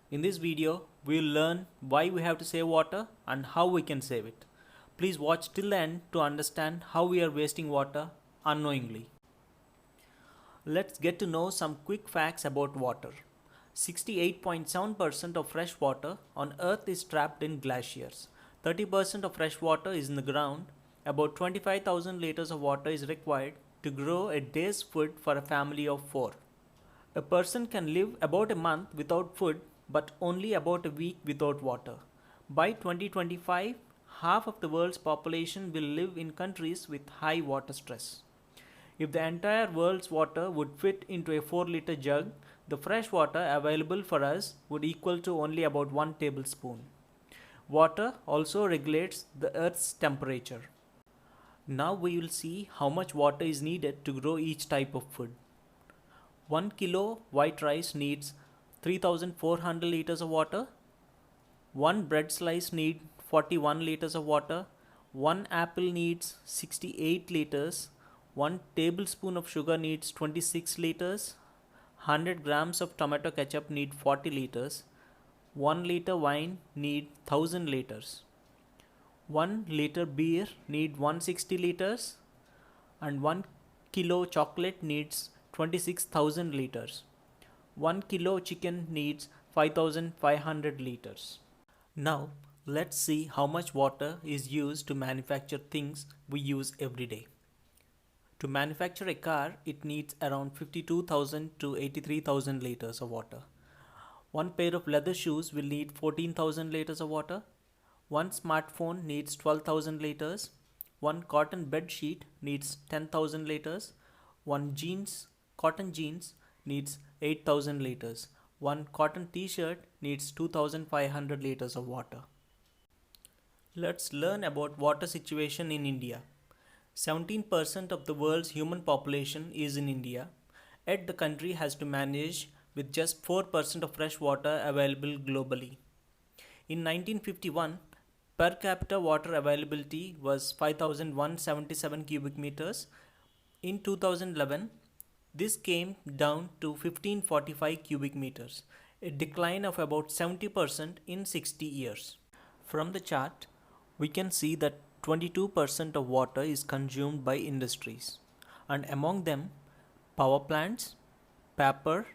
In this video, we will learn why we have to save water and how we can save it. Please watch till the end to understand how we are wasting water unknowingly. Let's get to know some quick facts about water. 68.7% of fresh water on Earth is trapped in glaciers. 30% of fresh water is in the ground. About 25,000 liters of water is required to grow a day's food for a family of 4. A person can live about a month without food but only about a week without water. By 2025, half of the world's population will live in countries with high water stress. If the entire world's water would fit into a 4-liter jug, the fresh water available for us would equal to only about 1 tablespoon. Water also regulates the Earth's temperature. Now we will see how much water is needed to grow each type of food. 1 kilo white rice needs 3,400 liters of water. 1 bread slice needs 41 liters of water. 1 apple needs 68 liters. 1 tablespoon of sugar needs 26 liters. 100 grams of tomato ketchup need 40 liters. 1 liter wine need 1000 liters. 1 liter beer need 160 liters. And 1 kilo chocolate needs 26,000 liters. 1 kilo chicken needs 5,500 liters. Now let's see how much water is used to manufacture things we use every day. To manufacture a car, it needs around 52,000 to 83,000 liters of water. 1 pair of leather shoes will need 14,000 liters of water. 1 smartphone needs 12,000 liters. 1 cotton bed sheet needs 10,000 liters. 1 cotton jeans needs 8,000 liters. 1 cotton t-shirt needs 2,500 liters of water. Let's learn about water situation in India. 17% of the world's human population is in India, yet the country has to manage with just 4% of fresh water available globally. In 1951, per capita water availability was 5,177 cubic meters. In 2011, this came down to 1545 cubic meters, a decline of about 70% in 60 years. From the chart, we can see that 22% of water is consumed by industries, and among them, power plants, paper,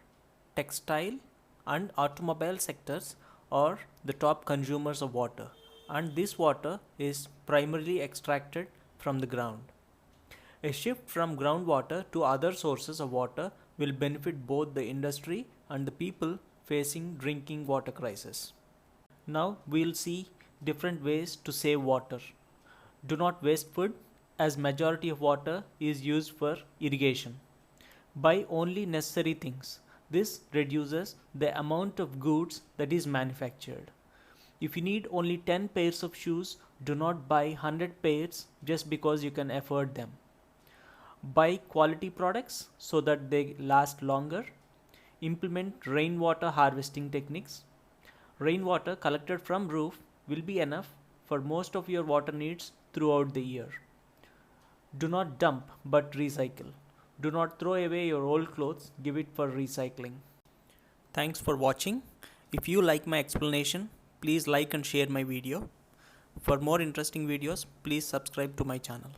textile, and automobile sectors are the top consumers of water, and this water is primarily extracted from the ground. A shift from groundwater to other sources of water will benefit both the industry and the people facing drinking water crisis. Now we will see different ways to save water. Do not waste food, as majority of water is used for irrigation. Buy only necessary things. This reduces the amount of goods that is manufactured. If you need only 10 pairs of shoes, do not buy 100 pairs just because you can afford them. Buy quality products so that they last longer. Implement rainwater harvesting techniques. Rainwater collected from roof will be enough for most of your water needs throughout the year. Do not dump but recycle. Do not throw away your old clothes, give it for recycling. Thanks for watching. If you like my explanation, please like and share my video. For more interesting videos, please subscribe to my channel.